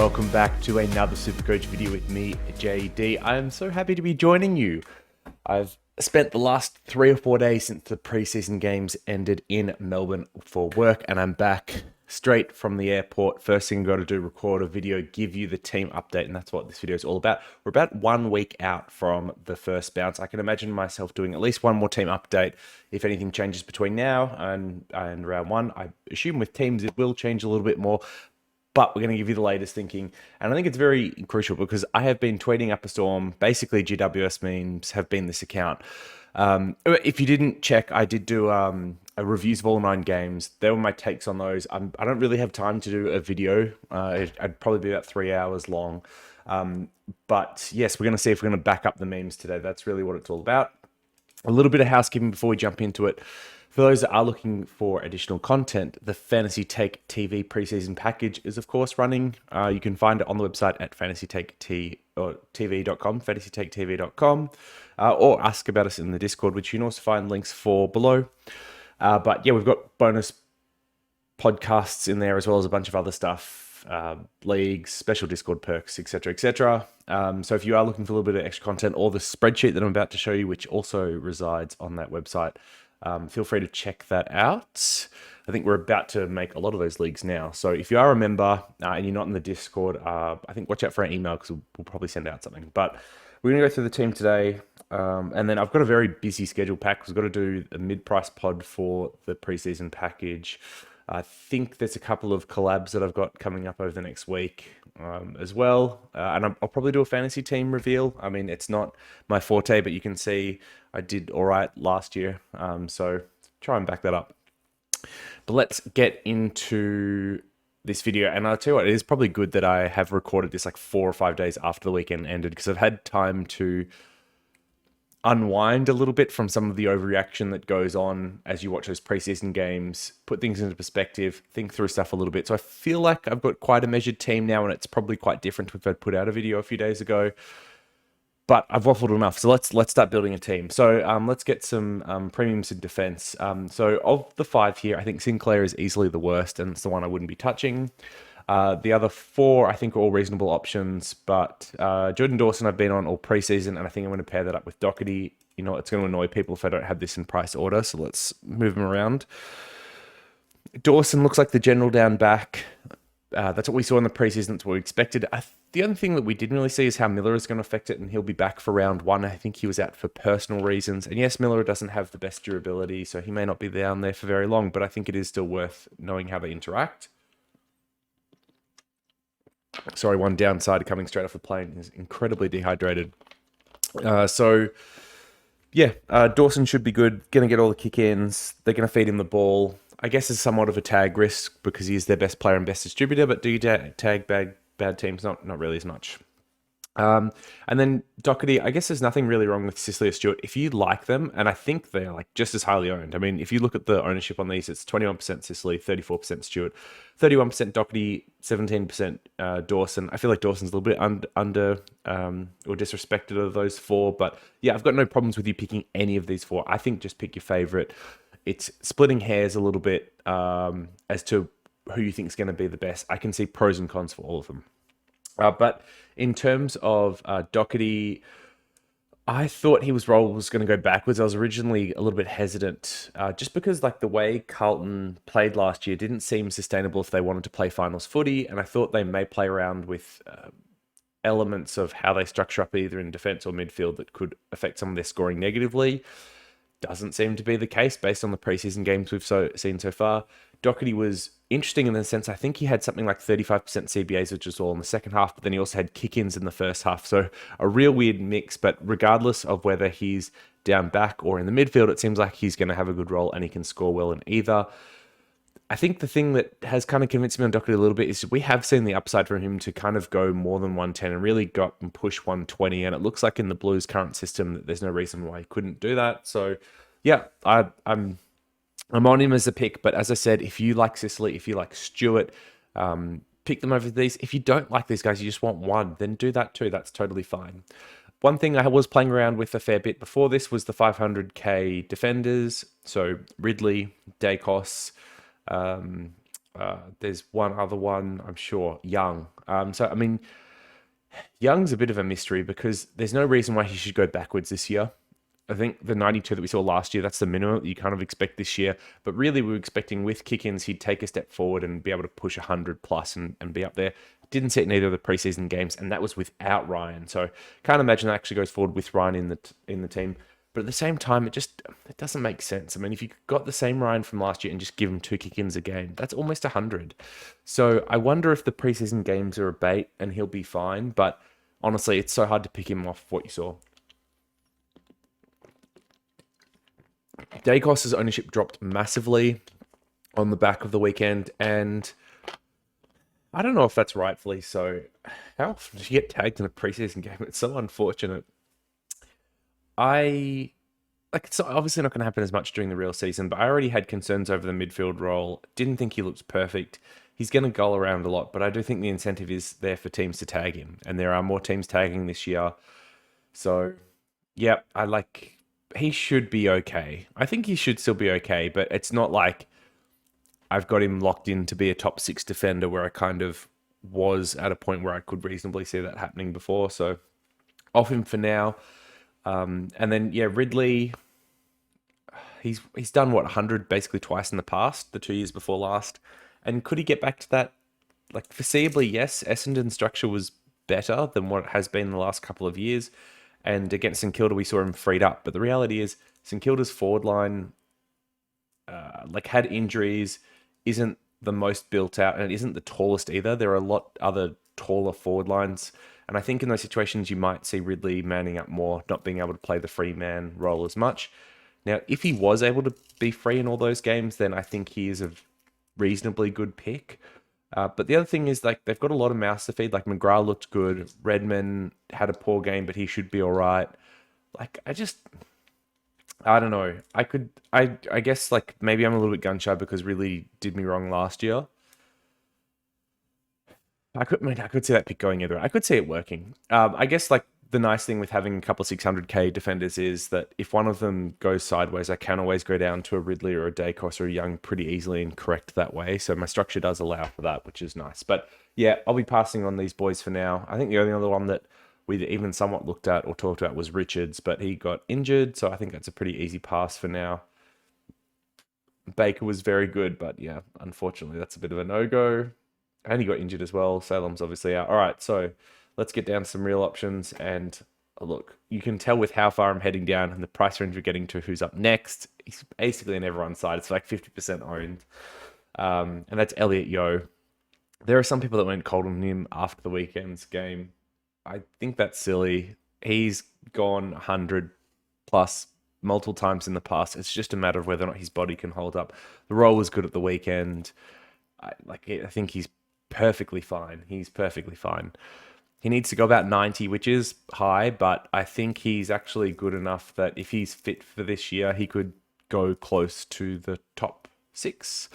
welcome back to another SuperCoach video with me, JD. I am so happy to be joining you. I've spent the last 3 or 4 days since the preseason games ended in Melbourne for work, and I'm back straight from the airport. First thing I've got to do, record a video, give you the team update, and that's what this video is all about. We're about 1 week out from the first bounce. I can imagine myself doing at least one more team update if anything changes between now and round 1. I assume with teams it will change a little bit more, but we're going to give you the latest thinking. And I think it's very crucial because I have been tweeting up a storm. Basically, GWS memes have been this account. If you didn't check, I did do a reviews of all 9 games. They were my takes on those. I don't really have time to do a video. I'd probably be about 3 hours long. But yes, we're going to see if we're going to back up the memes today. That's really what it's all about. A little bit of housekeeping before we jump into it. For those that are looking for additional content, the Fantasy Take TV preseason package is, of course, running. You can find it on the website at FantasyTakeTV.com, FantasyTakeTV.com, or ask about us in the Discord, which you can also find links for below. But yeah, we've got bonus podcasts in there as well as a bunch of other stuff, leagues, special Discord perks, etc., etc. So if you are looking for a little bit of extra content, or the spreadsheet that I'm about to show you, which also resides on that website, feel free to check that out. I think we're about to make a lot of those leagues now. So if you are a member and you're not in the Discord, I think watch out for our email because we'll probably send out something. But we're going to go through the team today. And then I've got a very busy schedule pack. We've got to do a mid-price pod for the preseason package. I think there's a couple of collabs that I've got coming up over the next week as well. And I'll probably do a fantasy team reveal. I mean, it's not my forte, but you can see I did all right last year. So try and back that up. But let's get into this video. And I'll tell you what, it is probably good that I have recorded this like 4 or 5 days after the weekend ended, because I've had time to unwind a little bit from some of the overreaction that goes on as you watch those preseason games, put things into perspective, think through stuff a little bit. So I feel like I've got quite a measured team now, and it's probably quite different if I'd put out a video a few days ago. But I've waffled enough, so let's start building a team. So let's get some premiums in defense. So of the 5 here, I think Sinclair is easily the worst, and it's the one I wouldn't be touching. The other 4, I think, are all reasonable options, but Jordan Dawson I've been on all preseason, and I think I'm going to pair that up with Doherty. You know, it's going to annoy people if I don't have this in price order, so let's move them around. Dawson looks like the general down back. That's what we saw in the preseason. That's what we expected. The only thing that we didn't really see is how Miller is going to affect it, and he'll be back for round 1. I think he was out for personal reasons. And yes, Miller doesn't have the best durability, so he may not be down there for very long, but I think it is still worth knowing how they interact. Sorry, one downside of coming straight off the plane is incredibly dehydrated. So, yeah, Dawson should be good. Going to get all the kick-ins. They're going to feed him the ball. I guess it's somewhat of a tag risk because he is their best player and best distributor, but do you tag bad teams? Not really as much. And then Doherty, I guess there's nothing really wrong with Sicily or Stewart. If you like them, and I think they're like just as highly owned. I mean, if you look at the ownership on these, it's 21% Sicily, 34% Stewart, 31% Doherty, 17% Dawson. I feel like Dawson's a little bit under or disrespected of those 4, but yeah, I've got no problems with you picking any of these 4. I think just pick your favorite. It's splitting hairs a little bit as to who you think is going to be the best. I can see pros and cons for all of them. But in terms of Doherty, I thought his role was going to go backwards. I was originally a little bit hesitant just because like the way Carlton played last year didn't seem sustainable if they wanted to play finals footy. And I thought they may play around with elements of how they structure up either in defense or midfield that could affect some of their scoring negatively. Doesn't seem to be the case based on the preseason games we've seen so far. Doherty was interesting in the sense I think he had something like 35% CBAs, which was all in the second half, but then he also had kick-ins in the first half. So a real weird mix, but regardless of whether he's down back or in the midfield, it seems like he's going to have a good role and he can score well in either. I think the thing that has kind of convinced me on Doherty a little bit is we have seen the upside from him to kind of go more than 110 and really go up and push 120. And it looks like in the Blues' current system that there's no reason why he couldn't do that. So yeah, I'm on him as a pick. But as I said, if you like Sicily, if you like Stewart, pick them over these. If you don't like these guys, you just want one, then do that too. That's totally fine. One thing I was playing around with a fair bit before this was the 500k defenders. So Ridley, Dacos, There's one other one, I'm sure, Young. So, I mean, Young's a bit of a mystery because there's no reason why he should go backwards this year. I think the 92 that we saw last year, that's the minimum that you kind of expect this year. But really, we were expecting with kick-ins, he'd take a step forward and be able to push 100 plus and be up there. Didn't see it in either of the preseason games, and that was without Ryan. So can't imagine that actually goes forward with Ryan in the team. But at the same time, it doesn't make sense. I mean, if you got the same Ryan from last year and just give him 2 kick-ins a game, that's almost 100. So I wonder if the preseason games are a bait and he'll be fine. But honestly, it's so hard to pick him off what you saw. Dacos's ownership dropped massively on the back of the weekend, and I don't know if that's rightfully so. How often do you get tagged in a preseason game? It's so unfortunate. It's obviously not going to happen as much during the real season, but I already had concerns over the midfield role. Didn't think he looked perfect. He's going to goal around a lot, but I do think the incentive is there for teams to tag him, and there are more teams tagging this year. So, yeah, he should be okay. I think he should still be okay, but it's not like I've got him locked in to be a top 6 defender where I kind of was at a point where I could reasonably see that happening before. So off him for now. And then, yeah, Ridley, he's done, 100 basically twice in the past, the 2 years before last. And could he get back to that? Like, foreseeably, yes. Essendon's structure was better than what it has been the last couple of years. And against St Kilda, we saw him freed up. But the reality is, St Kilda's forward line, had injuries, isn't the most built out, and it isn't the tallest either. There are a lot other taller forward lines. And I think in those situations, you might see Ridley manning up more, not being able to play the free man role as much. Now, if he was able to be free in all those games, then I think he is a reasonably good pick. But the other thing is, they've got a lot of mouths to feed. Like, McGrath looked good. Redmond had a poor game, but he should be all right. I don't know. I guess, maybe I'm a little bit gun shy because really did me wrong last year. I could see that pick going either way. I could see it working. I guess, the nice thing with having a couple of 600k defenders is that if one of them goes sideways, I can always go down to a Ridley or a Dacos or a Young pretty easily and correct that way. So my structure does allow for that, which is nice. But yeah, I'll be passing on these boys for now. I think the only other one that we even somewhat looked at or talked about was Richards, but he got injured. So I think that's a pretty easy pass for now. Baker was very good, but yeah, unfortunately, that's a bit of a no-go. And he got injured as well. Salem's obviously out. All right, so let's get down to some real options. And look, you can tell with how far I'm heading down and the price range we're getting to who's up next. He's basically on everyone's side. It's 50% owned. And that's Elliot Yeo. There are some people that went cold on him after the weekend's game. I think that's silly. He's gone 100 plus multiple times in the past. It's just a matter of whether or not his body can hold up. The role was good at the weekend. I think he's perfectly fine. He's perfectly fine. He needs to go about 90, which is high, but I think he's actually good enough that if he's fit for this year, he could go close to the top 6.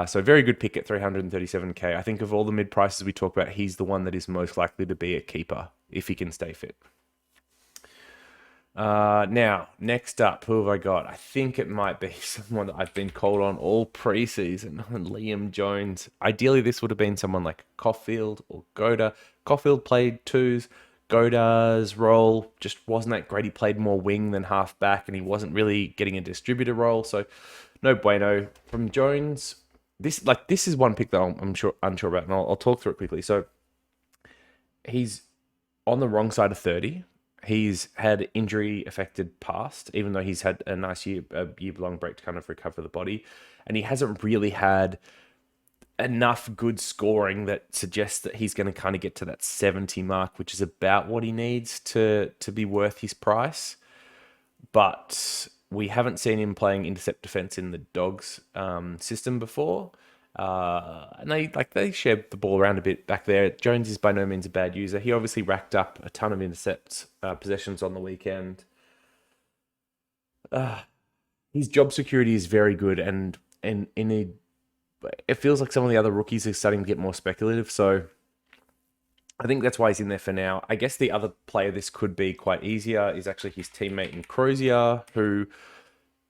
So very good pick at 337k. I think of all the mid prices we talk about, he's the one that is most likely to be a keeper if he can stay fit. Now, next up, who have I got? I think it might be someone that I've been called on all preseason, Liam Jones. Ideally, this would have been someone like Caulfield or Goda. Caulfield played 2s. Goda's role just wasn't that great. He played more wing than half back, and he wasn't really getting a distributor role. So, no bueno from Jones. This is one pick that I'm unsure about, and I'll talk through it quickly. So, he's on the wrong side of 30. He's had injury-affected past, even though he's had a nice year-long break to kind of recover the body. And he hasn't really had enough good scoring that suggests that he's going to kind of get to that 70 mark, which is about what he needs to be worth his price. But we haven't seen him playing intercept defense in the Dogs system before. And they shared the ball around a bit back there. Jones is by no means a bad user. He obviously racked up a ton of intercept possessions on the weekend. His job security is very good, and it feels like some of the other rookies are starting to get more speculative. So I think that's why he's in there for now. I guess the other player this could be quite easier is actually his teammate in Crozier, who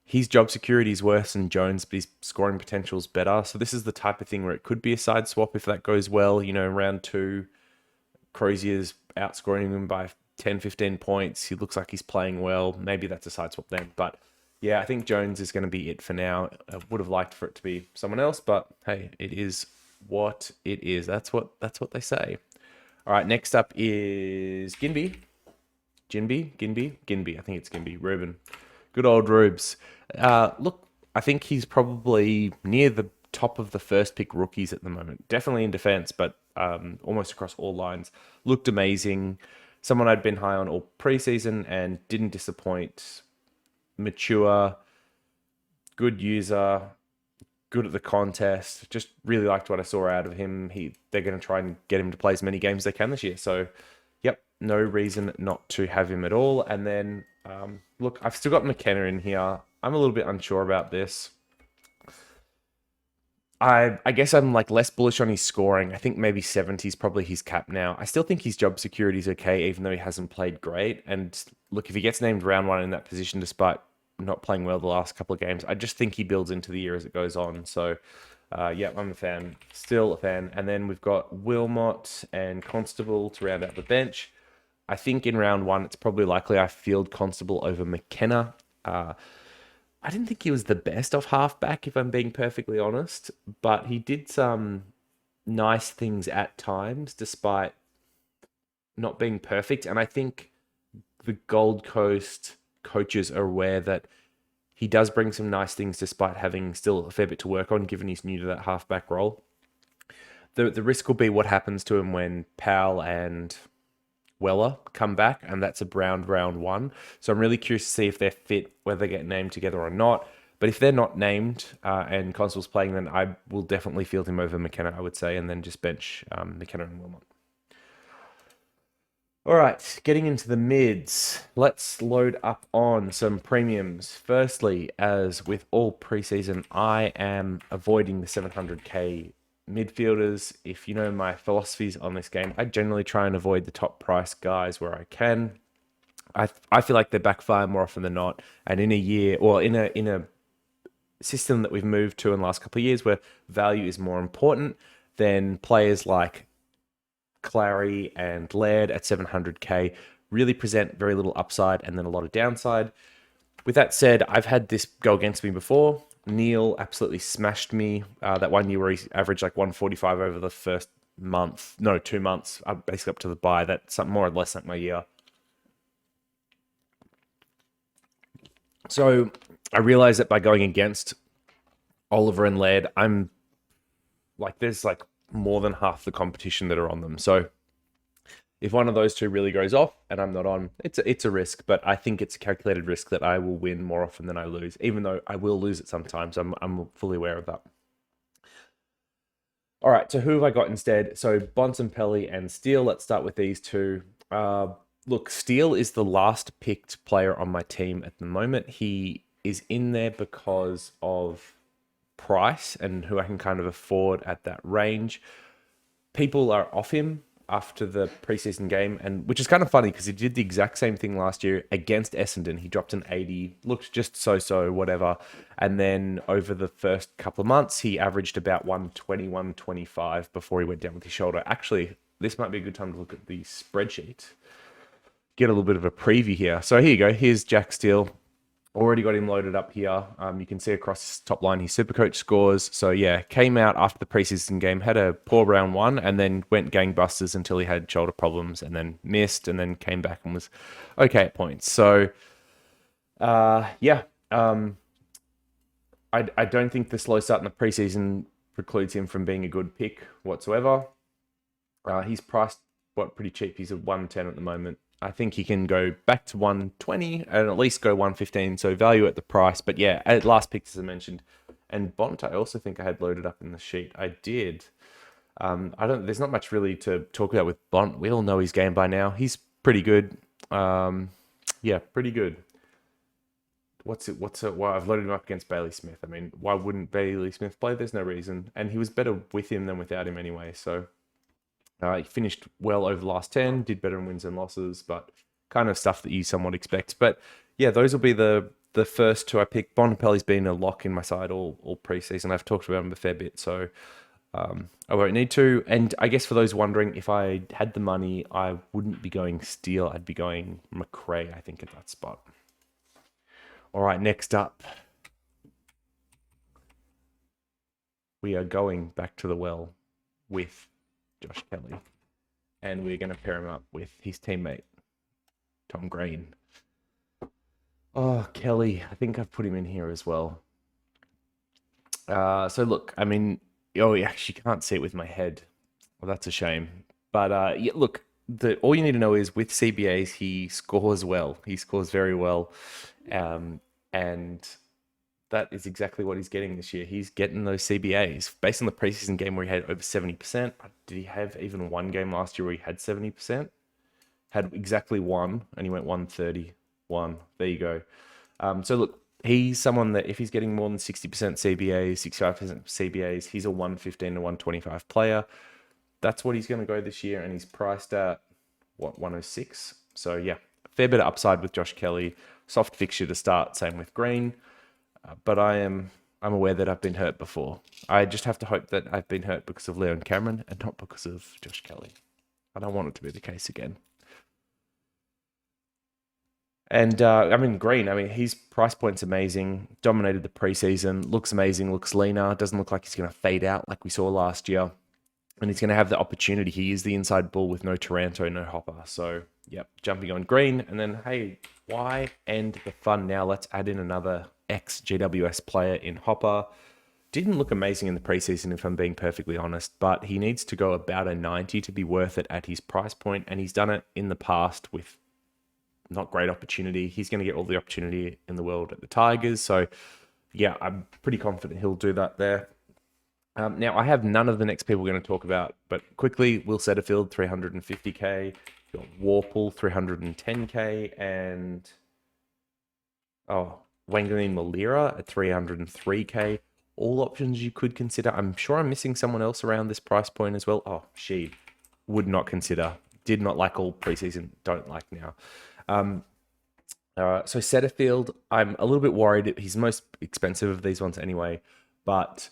his job security is worse than Jones, but his scoring potential is better. So this is the type of thing where it could be a side swap if that goes well. Round 2, Crozier's outscoring him by 10, 15 points. He looks like he's playing well. Maybe that's a side swap then. But yeah, I think Jones is going to be it for now. I would have liked for it to be someone else, but hey, it is what it is. That's what they say. All right, next up is Ginby. Ginby. I think it's Ginby. Ruben. Good old Rubes. Look, I think he's probably near the top of the first pick rookies at the moment. Definitely in defense, but almost across all lines. Looked amazing. Someone I'd been high on all preseason and didn't disappoint. Mature, good user, good at the contest. Just really liked what I saw out of him. They're going to try and get him to play as many games as they can this year. So, yep, no reason not to have him at all. And then, look, I've still got McKenna in here. I'm a little bit unsure about this. I guess I'm like less bullish on his scoring. I think maybe 70 is probably his cap now. I still think his job security is okay, even though he hasn't played great. And look, if he gets named round 1 in that position, despite not playing well the last couple of games, I just think he builds into the year as it goes on. So, yeah, I'm a fan. Still a fan. And then we've got Wilmot and Constable to round out the bench. I think in round 1, it's probably likely I field Constable over McKenna. I didn't think he was the best off halfback, if I'm being perfectly honest, but he did some nice things at times, despite not being perfect. And I think the Gold Coast coaches are aware that he does bring some nice things, despite having still a fair bit to work on, given he's new to that halfback role. The risk will be what happens to him when Powell and Weller come back, and that's a round 1. So I'm really curious to see if they're fit, whether they get named together or not. But if they're not named and Constable's playing, then I will definitely field him over McKenna, I would say, and then just bench McKenna and Wilmot. All right, getting into the mids, let's load up on some premiums. Firstly, as with all preseason, I am avoiding the 700k midfielders. If you know my philosophies on this game, I generally try and avoid the top price guys where I can. I feel like they backfire more often than not. And in a year, or in a system that we've moved to in the last couple of years, where value is more important, then players like Clary and Laird at 700k really present very little upside and then a lot of downside. With that said, I've had this go against me before. Neil absolutely smashed me that 1 year where he averaged like 145 over the first 2 months, basically up to the bye. That's more or less like my year. So I realized that by going against Oliver and Laird, I'm like, there's like more than half the competition that are on them. So if one of those two really goes off and I'm not on, it's a risk, but I think it's a calculated risk that I will win more often than I lose, even though I will lose it sometimes. I'm fully aware of that. All right, so who have I got instead? So Bontempelli and Steele. Let's start with these two. Look, Steele is the last picked player on my team at the moment. He is in there because of price and who I can kind of afford at that range. People are off him after the preseason game, and which is kind of funny because he did the exact same thing last year against Essendon. He dropped an 80, looked just so, whatever. And then over the first couple of months, he averaged about 120, 125 before he went down with his shoulder. Actually, this might be a good time to look at the spreadsheet. Get a little bit of a preview here. So here you go. Here's Jack Steele. Already got him loaded up here. You can see across his top line his SuperCoach scores. So yeah, came out after the preseason game, had a poor round 1, and then went gangbusters until he had shoulder problems, and then missed, and then came back and was okay at points. So yeah, I don't think the slow start in the preseason precludes him from being a good pick whatsoever. He's priced pretty cheap. He's at 110 at the moment. I think he can go back to 120 and at least go 115. So value at the price. But yeah, at last pick, as I mentioned. And Bont, I also think I had loaded up in the sheet. I did. There's not much really to talk about with Bont. We all know his game by now. He's pretty good. Yeah, pretty good. Why I've loaded him up against Bailey Smith. I mean, why wouldn't Bailey Smith play? There's no reason. And he was better with him than without him anyway. So he finished well over the last 10, did better in wins and losses, but kind of stuff that you somewhat expect. But yeah, those will be the the first two I picked. Bontempelli's been a lock in my side all preseason. I've talked about him a fair bit, so I won't need to. And I guess for those wondering, if I had the money, I wouldn't be going Steele. I'd be going McRae, I think, at that spot. All right, next up, we are going back to the well with Josh Kelly. And we're going to pair him up with his teammate, Tom Green. Oh, Kelly, I think I've put him in here as well. So look, I mean, oh, you actually can't see it with my head. Well, that's a shame. But yeah, look, all you need to know is with CBAs, he scores well. He scores very well. And that is exactly what he's getting this year. He's getting those CBAs. Based on the preseason game where he had over 70%, did he have even one game last year where he had 70%? Had exactly one, and he went 131. There you go. So look, he's someone that if he's getting more than 60% CBAs, 65% CBAs, he's a 115 to 125 player. That's what he's going to go this year, and he's priced at, what, 106? So yeah, a fair bit of upside with Josh Kelly. Soft fixture to start, same with Green. But I'm aware that I've been hurt before. I just have to hope that I've been hurt because of Leon Cameron and not because of Josh Kelly. I don't want it to be the case again. And I mean, Green, I mean, his price point's amazing. Dominated the preseason. Looks amazing. Looks leaner. Doesn't look like he's going to fade out like we saw last year. And he's going to have the opportunity. He is the inside bull with no Taranto, no Hopper. So, yep, jumping on Green. And then, hey, why end the fun now? Let's add in another ex-GWS player in Hopper. Didn't look amazing in the preseason, if I'm being perfectly honest, but he needs to go about a 90 to be worth it at his price point, and he's done it in the past with not great opportunity. He's going to get all the opportunity in the world at the Tigers, so yeah, I'm pretty confident he'll do that there. Now, I have none of the next people we're going to talk about, but quickly, Will Setterfield, 350k, got Warple, 310k, and Wanganeen Malira at 303k. All options you could consider. I'm sure I'm missing someone else around this price point as well. Oh, she would not consider. Did not like all preseason. Don't like now. So Setterfield, I'm a little bit worried. He's the most expensive of these ones anyway. But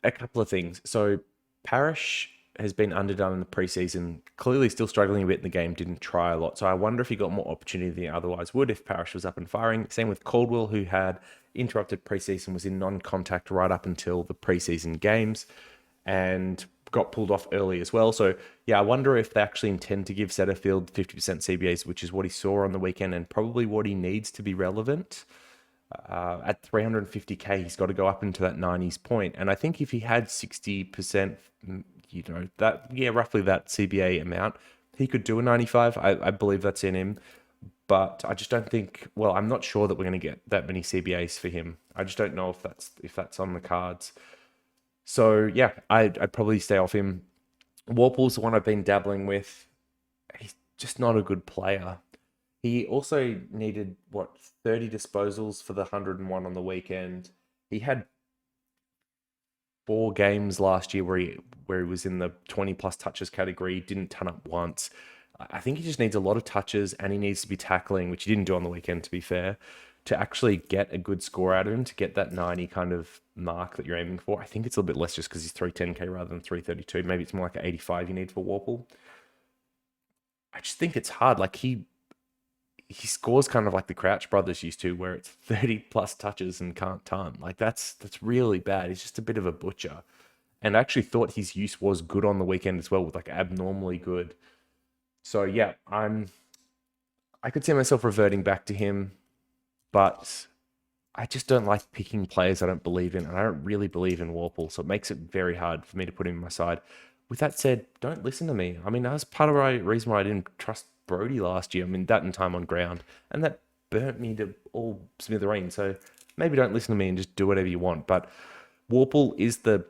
a couple of things. So Parrish has been underdone in the preseason. Clearly still struggling a bit in the game. Didn't try a lot. So I wonder if he got more opportunity than he otherwise would if Parrish was up and firing. Same with Caldwell, who had interrupted preseason, was in non-contact right up until the preseason games and got pulled off early as well. So yeah, I wonder if they actually intend to give Setterfield 50% CBAs, which is what he saw on the weekend and probably what he needs to be relevant. At 350k, he's got to go up into that 90s point. And I think if he had 60%, roughly that CBA amount, he could do a 95. I believe that's in him. But I just don't think, I'm not sure that we're going to get that many CBAs for him. I just don't know if that's on the cards. So yeah, I'd probably stay off him. Warple's the one I've been dabbling with. He's just not a good player. He also needed, 30 disposals for the 101 on the weekend. He had 4 games last year where he was in the 20 plus touches category, didn't turn up once. I think he just needs a lot of touches and he needs to be tackling, which he didn't do on the weekend, to be fair, to actually get a good score out of him, to get that 90 kind of mark that you're aiming for. I think it's a little bit less just because he's 310k rather than 332. Maybe it's more like an 85 you need for Warple. I just think it's hard. Like he scores kind of like the Crouch brothers used to, where it's 30 plus touches and can't turn. Like that's really bad. He's just a bit of a butcher. And I actually thought his use was good on the weekend as well, with like abnormally good. So yeah, I could see myself reverting back to him, but I just don't like picking players I don't believe in, and I don't really believe in Warple, so it makes it very hard for me to put him on my side. With that said, don't listen to me. I mean, that was part of the reason why I didn't trust Brody last year. I mean, that and time on ground, and that burnt me to all smithereens. So maybe don't listen to me and just do whatever you want. But Warple is the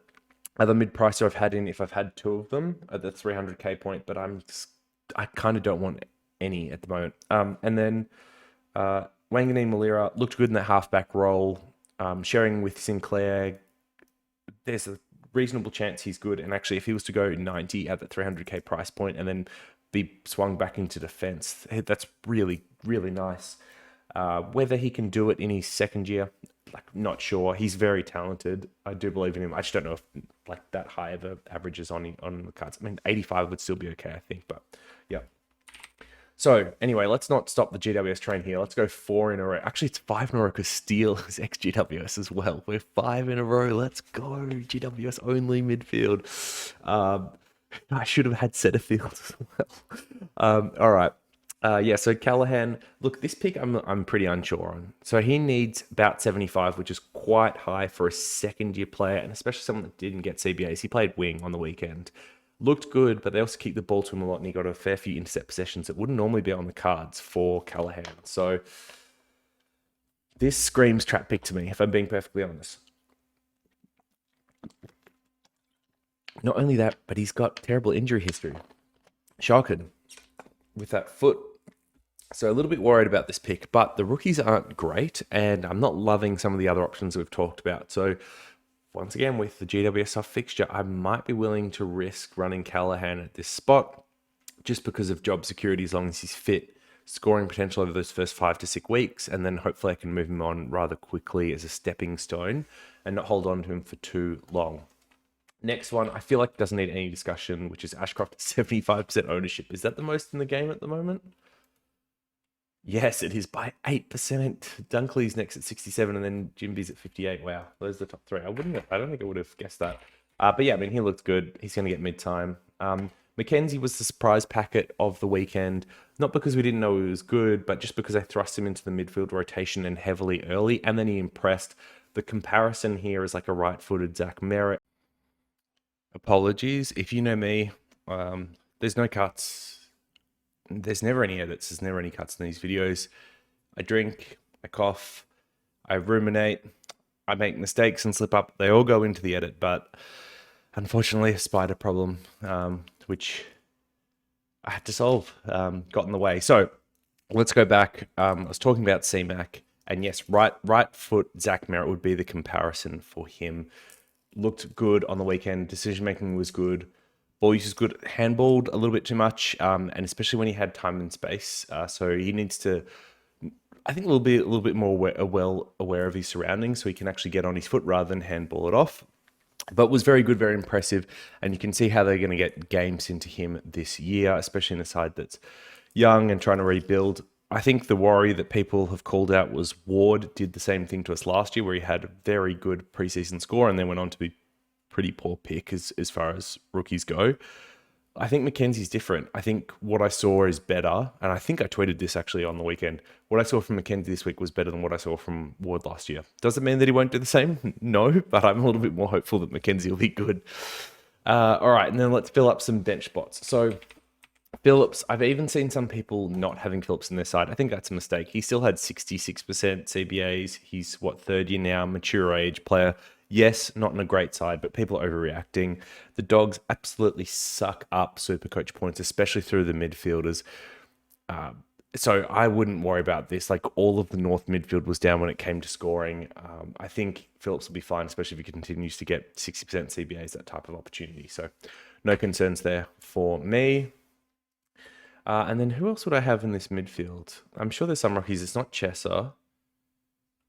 other mid-pricer I've had in, if I've had 2 of them at the 300k point, but I kind of don't want any at the moment. And then Wanganeen Malira looked good in that halfback role, sharing with Sinclair. There's a reasonable chance he's good. And actually, if he was to go 90 at the 300k price point and then be swung back into defense, that's really, really nice. Whether he can do it in his second year, like, not sure. He's very talented. I do believe in him. I just don't know if like that high of a averages on the cards. I mean, 85 would still be okay, I think. But yeah. So anyway, let's not stop the GWS train here. Let's go 4 in a row. Actually, it's 5 in a row because Steele is ex-GWS as well. We're 5 in a row. Let's go. GWS only midfield. I should have had Setterfield as well. All right. Yeah, so Callahan, look, this pick I'm pretty unsure on. So he needs about 75, which is quite high for a second-year player, and especially someone that didn't get CBAs. He played wing on the weekend. Looked good, but they also kicked the ball to him a lot, and he got a fair few intercept possessions that wouldn't normally be on the cards for Callahan. So this screams trap pick to me, if I'm being perfectly honest. Not only that, but he's got terrible injury history. Shocking with that foot. So a little bit worried about this pick, but the rookies aren't great, and I'm not loving some of the other options we've talked about. So once again, with the GWS soft fixture, I might be willing to risk running Callahan at this spot just because of job security as long as he's fit, scoring potential over those first 5 to 6 weeks, and then hopefully I can move him on rather quickly as a stepping stone and not hold on to him for too long. Next one, I feel like doesn't need any discussion, which is Ashcroft, 75% ownership. Is that the most in the game at the moment? Yes, it is by 8%. Dunkley's next at 67, and then Jimby's at 58. Wow, those are the top 3. I don't think I would have guessed that. But yeah, I mean, he looked good. He's going to get mid-time. Mackenzie was the surprise packet of the weekend, not because we didn't know he was good, but just because I thrust him into the midfield rotation and heavily early, and then he impressed. The comparison here is like a right-footed Zach Merritt. Apologies. If you know me, there's no cuts. There's never any edits. There's never any cuts in these videos. I drink, I cough, I ruminate, I make mistakes and slip up. They all go into the edit, but unfortunately a spider problem, which I had to solve, got in the way. So let's go back. I was talking about C-Mac, and yes, right foot Zach Merritt would be the comparison for him. Looked good on the weekend. Decision making was good. Ball use is good. Handballed a little bit too much, and especially when he had time and space. So he needs to, I think, a little bit more aware of his surroundings, so he can actually get on his foot rather than handball it off. But was very good, very impressive, and you can see how they're going to get games into him this year, especially in a side that's young and trying to rebuild. I think the worry that people have called out was Ward did the same thing to us last year, where he had a very good preseason score and then went on to be pretty poor pick as far as rookies go. I think Mackenzie's different. I think what I saw is better, and I think I tweeted this actually on the weekend. What I saw from Mackenzie this week was better than what I saw from Ward last year. Does it mean that he won't do the same? No, but I'm a little bit more hopeful that Mackenzie will be good. All right, and then let's fill up some bench spots. So Phillips, I've even seen some people not having Phillips in their side. I think that's a mistake. He still had 66% CBAs. He's, third year now, mature age player. Yes, not in a great side, but people are overreacting. The Dogs absolutely suck up SuperCoach points, especially through the midfielders. So I wouldn't worry about this. Like, all of the North midfield was down when it came to scoring. I think Phillips will be fine, especially if he continues to get 60% CBAs, that type of opportunity. So no concerns there for me. And then who else would I have in this midfield? I'm sure there's some rookies. It's not Chesser.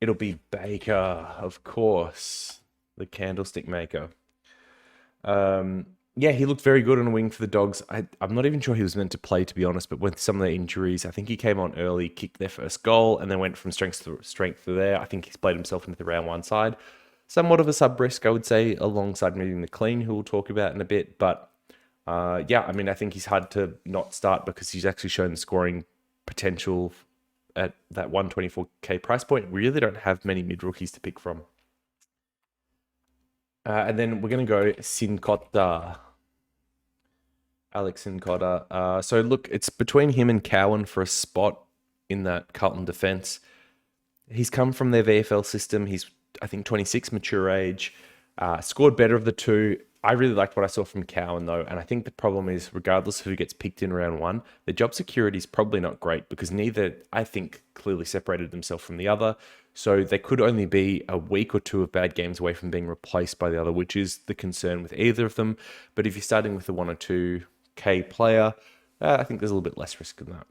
It'll be Baker, of course, the candlestick maker. Yeah, he looked very good on a wing for the Dogs. I'm not even sure he was meant to play, to be honest, but with some of the injuries, I think he came on early, kicked their first goal, and then went from strength to strength there. I think he's played himself into the round one side. Somewhat of a sub-risk, I would say, alongside moving the clean, who we'll talk about in a bit. But yeah, I mean, I think he's hard to not start because he's actually shown scoring potential at that 124k price point. We really don't have many mid-rookies to pick from. And then we're going to go Sincotta. Alex Sincotta. So look, it's between him and Cowan for a spot in that Carlton defense. He's come from their VFL system. He's, I think, 26, mature age. Scored better of the two. I really liked what I saw from Cowan, though, and I think the problem is, regardless of who gets picked in round one, the job security is probably not great because neither, I think, clearly separated themselves from the other. So they could only be a week or two of bad games away from being replaced by the other, which is the concern with either of them. But if you're starting with a 1 or 2k player, I think there's a little bit less risk than that.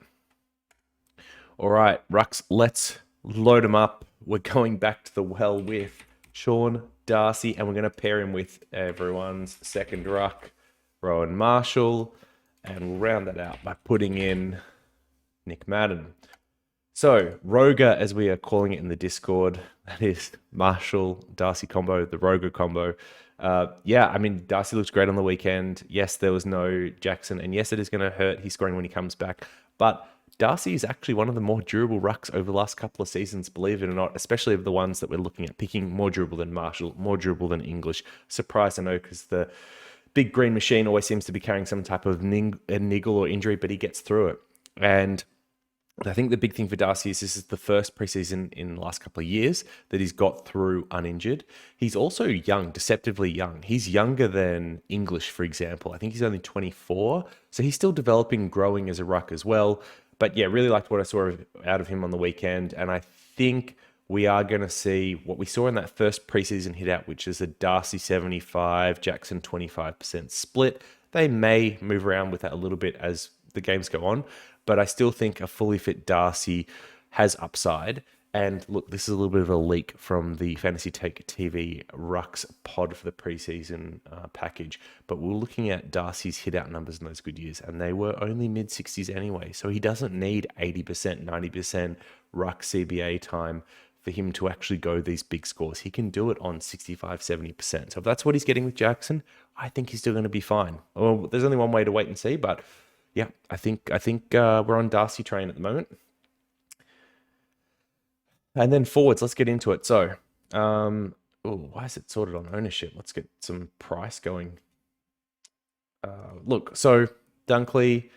All right, Rucks, let's load him up. We're going back to the well with Sean Darcy, and we're going to pair him with everyone's second ruck, Rowan Marshall, and we'll round that out by putting in Nick Madden. So, Roga, as we are calling it in the Discord, that is Marshall, Darcy combo, the Roga combo. Yeah, I mean, Darcy looks great on the weekend. Yes, there was no Jackson, and yes, it is going to hurt his scoring when he comes back, but Darcy is actually one of the more durable rucks over the last couple of seasons, believe it or not, especially of the ones that we're looking at picking. More durable than Marshall, more durable than English. Surprised, I know, because the big green machine always seems to be carrying some type of niggle or injury, but he gets through it. And I think the big thing for Darcy is this is the first preseason in the last couple of years that he's got through uninjured. He's also young, deceptively young. He's younger than English, for example. I think he's only 24. So he's still developing, growing as a ruck as well. But yeah, really liked what I saw out of him on the weekend. And I think we are going to see what we saw in that first preseason hit out, which is a Darcy 75, Jackson 25% split. They may move around with that a little bit as the games go on, but I still think a fully fit Darcy has upside. And look, this is a little bit of a leak from the Fantasy Take TV Rucks pod for the preseason package. But we're looking at Darcy's hit out numbers in those good years, and they were only mid 60s anyway. So he doesn't need 80%, 90% Ruck CBA time for him to actually go these big scores. He can do it on 65, 70%. So if that's what he's getting with Jackson, I think he's still going to be fine. Well, there's only one way to wait and see, but yeah, I think we're on Darcy train at the moment. And then forwards, let's get into it. So, why is it sorted on ownership? Let's get some price going. Look, so Dunkley,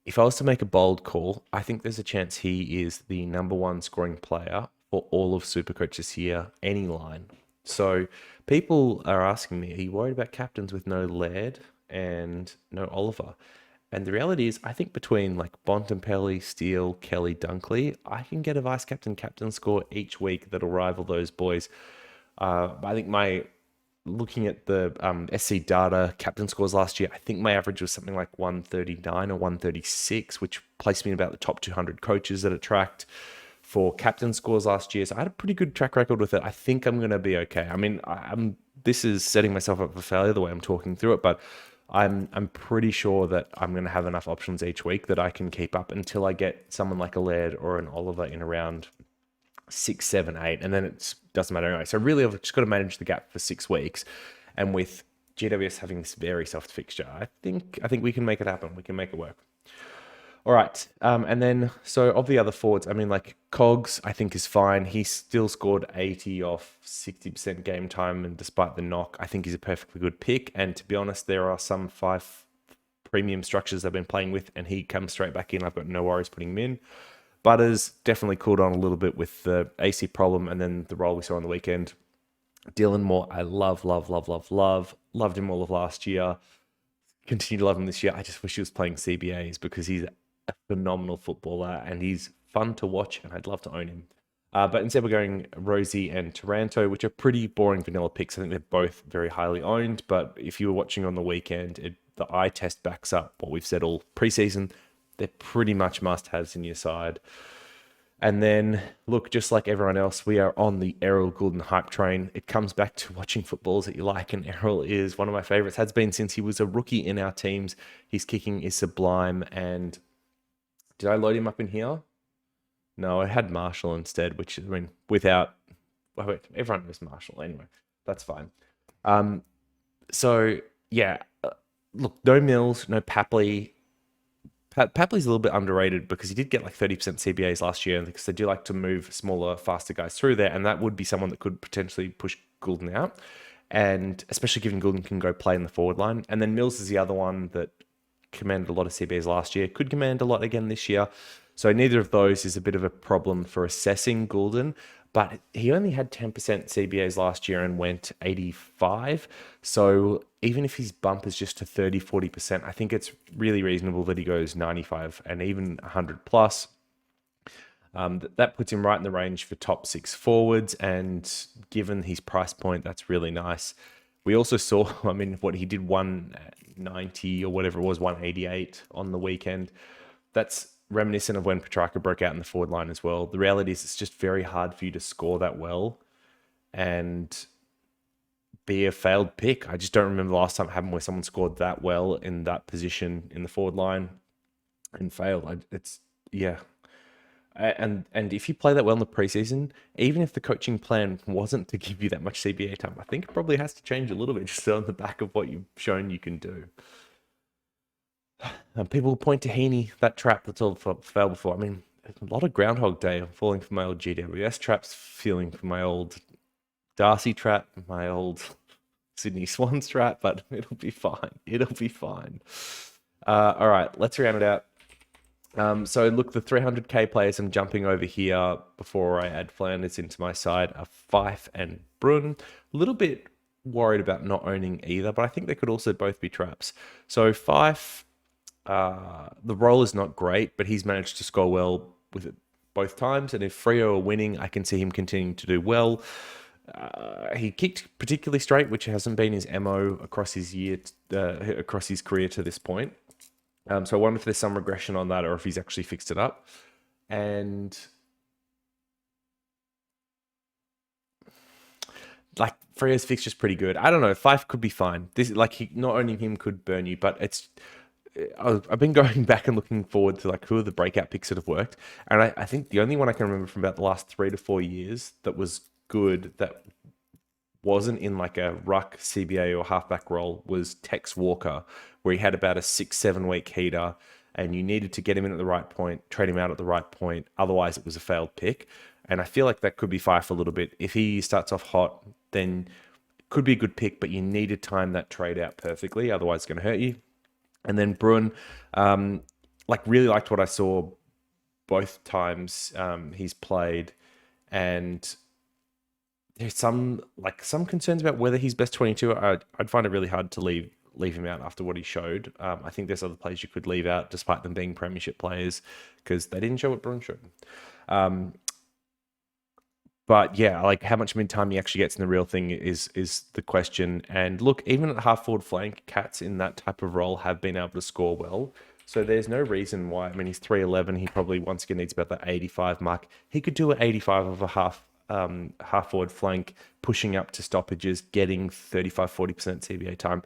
if I was to make a bold call, I think there's a chance he is the number one scoring player for all of SuperCoach this year, any line. So people are asking me, are you worried about captains with no Laird and no Oliver? And the reality is, I think between like Bontempelli, Steele, Kelly, Dunkley, I can get a vice captain score each week that'll rival those boys. I think looking at the SC data captain scores last year, I think my average was something like 139 or 136, which placed me in about the top 200 coaches that it tracked for captain scores last year. So I had a pretty good track record with it. I think I'm going to be okay. I mean, this is setting myself up for failure the way I'm talking through it, but I'm pretty sure that I'm going to have enough options each week that I can keep up until I get someone like a Laird or an Oliver in around 6, 7, 8, and then it doesn't matter anyway. So really, I've just got to manage the gap for 6 weeks, and with GWS having this very soft fixture, I think we can make it happen. We can make it work. All right, and then so of the other forwards, I mean, like Cogs, I think is fine. He still scored 80 off 60% game time, and despite the knock, I think he's a perfectly good pick. And to be honest, there are some 5 premium structures I've been playing with, and he comes straight back in. I've got no worries putting him in. Butters definitely cooled on a little bit with the AC problem, and then the role we saw on the weekend. Dylan Moore, I loved him all of last year. Continue to love him this year. I just wish he was playing CBAs because he's a phenomenal footballer and he's fun to watch, and I'd love to own him. But instead we're going Rosie and Taranto, which are pretty boring vanilla picks. I think they're both very highly owned, but if you were watching on the weekend, the eye test backs up what we've said all preseason. They're pretty much must-haves in your side. And then, look, just like everyone else, we are on the Errol Goulden hype train. It comes back to watching footballs that you like, and Errol is one of my favorites, has been since he was a rookie in our teams. His kicking is sublime, and did I load him up in here? No, I had Marshall instead, which, I mean, everyone was Marshall anyway. That's fine. So, yeah, look, no Mills, no Papley. Papley's a little bit underrated because he did get like 30% CBAs last year, because they do like to move smaller, faster guys through there, and that would be someone that could potentially push Goulden out, and especially given Goulden can go play in the forward line. And then Mills is the other one that commanded a lot of CBAs last year, could command a lot again this year. So neither of those is a bit of a problem for assessing Goulden, but he only had 10% CBAs last year and went 85. So even if his bump is just to 30, 40%, I think it's really reasonable that he goes 95 and even 100 plus. That puts him right in the range for top 6 forwards, and given his price point, that's really nice. We also saw, I mean, what he did 190 or whatever it was, 188 on the weekend. That's reminiscent of when Petrarca broke out in the forward line as well. The reality is it's just very hard for you to score that well and be a failed pick. I just don't remember the last time it happened where someone scored that well in that position in the forward line and failed. Yeah. And if you play that well in the preseason, even if the coaching plan wasn't to give you that much CBA time, I think it probably has to change a little bit just on the back of what you've shown you can do. And people point to Heaney, that trap that's all failed before. I mean, a lot of Groundhog Day. I'm falling for my old GWS traps, feeling for my old Darcy trap, my old Sydney Swans trap, but it'll be fine. It'll be fine. All right, let's round it out. So look, the 300k players I'm jumping over here before I add Flanders into my side are Fife and Brun. A little bit worried about not owning either, but I think they could also both be traps. So Fife, the role is not great, but he's managed to score well with it both times. And if Freo are winning, I can see him continuing to do well. He kicked particularly straight, which hasn't been his MO across his across his career to this point. So I wonder if there's some regression on that or if he's actually fixed it up. And like Freya's fixture's pretty good. I don't know. Fife could be fine. This not owning him could burn you, but I've been going back and looking forward to like who are the breakout picks that have worked. And I think the only one I can remember from about the last 3 to 4 years that was good that wasn't in like a ruck CBA or halfback role was Tex Walker, where he had about a 6-7 week heater and you needed to get him in at the right point, trade him out at the right point. Otherwise it was a failed pick. And I feel like that could be Fife a little bit. If he starts off hot, then it could be a good pick, but you need to time that trade out perfectly. Otherwise it's going to hurt you. And then Brun, really liked what I saw both times he's played. And there's some concerns about whether he's best 22. I'd find it really hard to leave him out after what he showed. I think there's other players you could leave out despite them being premiership players because they didn't show what Brun showed. But yeah, like how much mid-time he actually gets in the real thing is the question. And look, even at the half-forward flank, Cats in that type of role have been able to score well. So there's no reason why. I mean, he's 3'11". He probably once again needs about the 85 mark. He could do an 85 of a half-forward flank, pushing up to stoppages, getting 35-40% CBA time.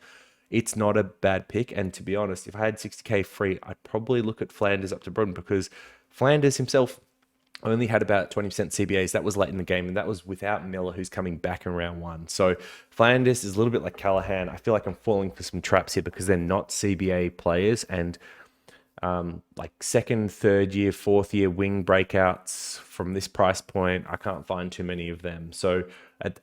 It's not a bad pick. And to be honest, if I had 60k free, I'd probably look at Flanders up to Brun because Flanders himself only had about 20% CBAs. That was late in the game, and that was without Miller, who's coming back in round 1. So Flanders is a little bit like Callahan. I feel like I'm falling for some traps here because they're not CBA players, and like second, third year, fourth year wing breakouts from this price point, I can't find too many of them. So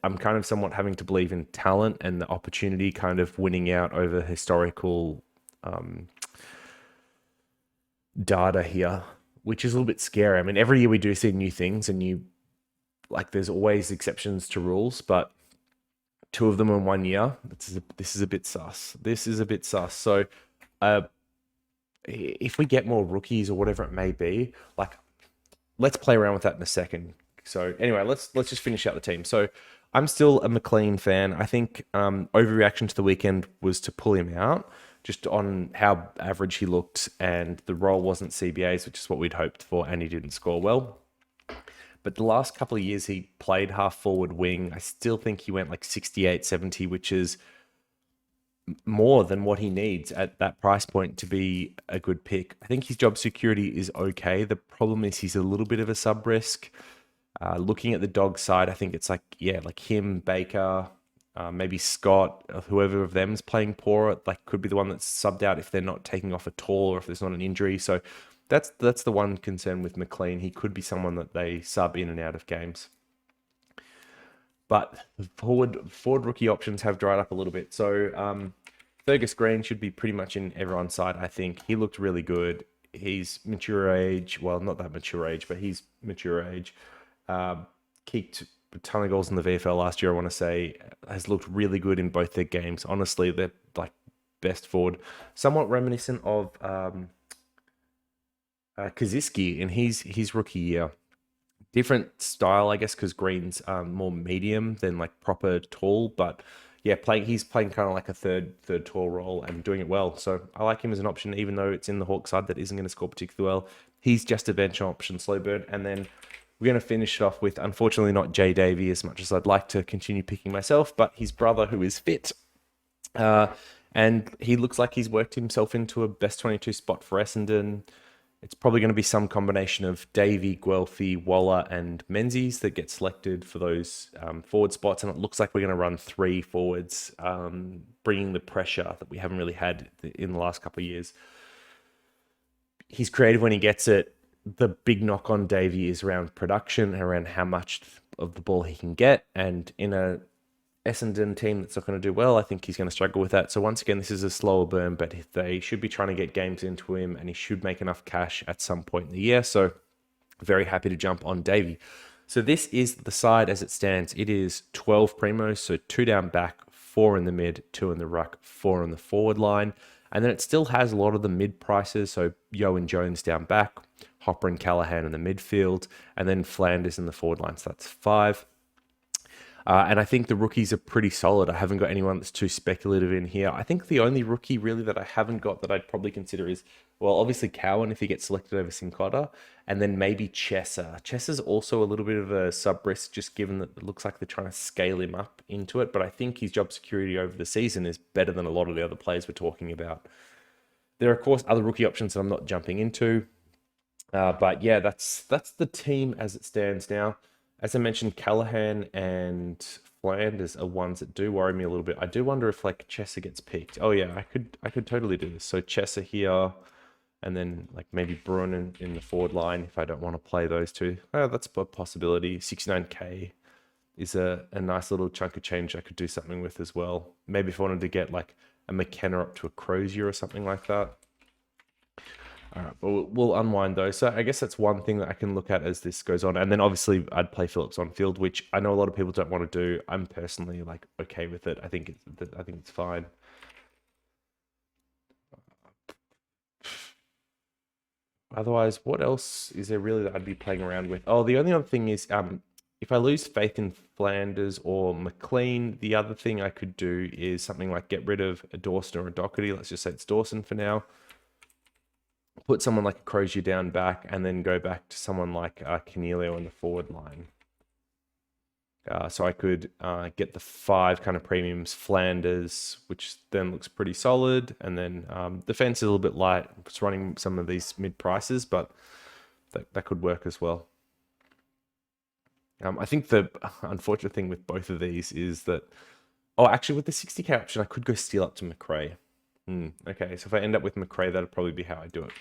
I'm kind of somewhat having to believe in talent and the opportunity kind of winning out over historical data here, which is a little bit scary. I mean, every year we do see new things and there's always exceptions to rules, but 2 of them in 1 year, this is a bit sus. This is a bit sus. So if we get more rookies or whatever it may be, let's play around with that in a second. So anyway, let's just finish out the team. So I'm still a McLean fan. I think overreaction to the weekend was to pull him out just on how average he looked, and the role wasn't CBAs, which is what we'd hoped for, and he didn't score well. But the last couple of years he played half forward wing. I still think he went like 68, 70, which is more than what he needs at that price point to be a good pick. I think his job security is okay. The problem is he's a little bit of a sub risk. Looking at the dog side, I think it's like him, Baker, maybe Scott, whoever of them is playing poor, could be the one that's subbed out if they're not taking off at all or if there's not an injury. So that's the one concern with McLean. He could be someone that they sub in and out of games. But forward rookie options have dried up a little bit. So Fergus Green should be pretty much in everyone's side, I think. He looked really good. He's mature age. Well, not that mature age, but he's mature age. Kicked a ton of goals in the VFL last year, I want to say. Has looked really good in both their games. Honestly, they're best forward. Somewhat reminiscent of Kaziski in his rookie year. Different style, I guess, because Green's more medium than proper tall. But yeah, he's playing kind of like a third tall role and doing it well. So I like him as an option, even though it's in the Hawks side that isn't going to score particularly well. He's just a bench option, slow burn. And then we're going to finish it off with, unfortunately, not Jay Davey as much as I'd like to continue picking myself, but his brother who is fit. And he looks like he's worked himself into a best 22 spot for Essendon. It's probably going to be some combination of Davey, Guelphy, Waller, and Menzies that get selected for those forward spots. And it looks like we're going to run 3 forwards, bringing the pressure that we haven't really had in the last couple of years. He's creative when he gets it. The big knock on Davey is around production and around how much of the ball he can get. And in a Essendon team that's not going to do well, I think he's going to struggle with that. So once again, this is a slower burn, but they should be trying to get games into him, and he should make enough cash at some point in the year. So very happy to jump on Davey. So this is the side as it stands. It is 12 primos, so 2 down back, 4 in the mid, 2 in the ruck, 4 on the forward line. And then it still has a lot of the mid prices, so Yo and Jones down back, Hopper and Callaghan in the midfield, and then Flanders in the forward line. So that's 5. And I think the rookies are pretty solid. I haven't got anyone that's too speculative in here. I think the only rookie really that I haven't got that I'd probably consider is, well, obviously Cowan if he gets selected over Sincotta, and then maybe Chesser. Chesser's also a little bit of a sub-risk, just given that it looks like they're trying to scale him up into it. But I think his job security over the season is better than a lot of the other players we're talking about. There are, of course, other rookie options that I'm not jumping into. But yeah, that's the team as it stands now. As I mentioned, Callaghan and Flanders are ones that do worry me a little bit. I do wonder if like Chesser gets picked. Oh yeah, I could totally do this. So Chesser here, and then like maybe Bruin in the forward line if I don't want to play those two. Oh, that's a possibility. 69k is a nice little chunk of change I could do something with as well. Maybe if I wanted to get like a McKenna up to a Crozier or something like that. All right, but we'll unwind those. So I guess that's one thing that I can look at as this goes on. And then obviously I'd play Phillips on field, which I know a lot of people don't want to do. I'm personally like okay with it. I think it's fine. Otherwise, what else is there really that I'd be playing around with? Oh, the only other thing is if I lose faith in Flanders or McLean, the other thing I could do is something like get rid of a Dawson or a Doherty. Let's just say it's Dawson for now. Put someone like a Crozier down back, and then go back to someone like Cornelio on the forward line. So I could get the 5 kind of premiums, Flanders, which then looks pretty solid, and then defense is a little bit light. It's running some of these mid prices, but that could work as well. I think the unfortunate thing with both of these is that, oh, actually with the 60k option, I could go steal up to McRae. Okay, so if I end up with McRae, that'll probably be how I do it.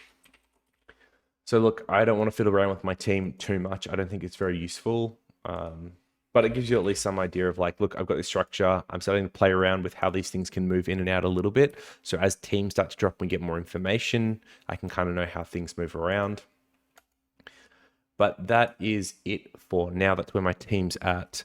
So look, I don't want to fiddle around with my team too much. I don't think it's very useful. But it gives you at least some idea of like, look, I've got this structure. I'm starting to play around with how these things can move in and out a little bit. So as teams start to drop and get more information, I can kind of know how things move around. But that is it for now. That's where my team's at.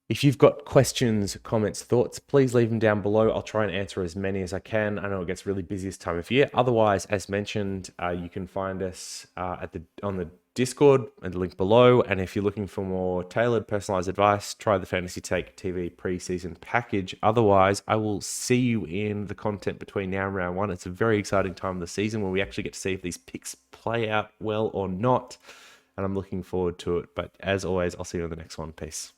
If you've got questions, comments, thoughts, please leave them down below. I'll try and answer as many as I can. I know it gets really busy this time of year. Otherwise, as mentioned, you can find us on the Discord and the link below. And if you're looking for more tailored, personalized advice, try the Fantasy Take TV preseason package. Otherwise, I will see you in the content between now and round 1. It's a very exciting time of the season where we actually get to see if these picks play out well or not. And I'm looking forward to it. But as always, I'll see you in the next one. Peace.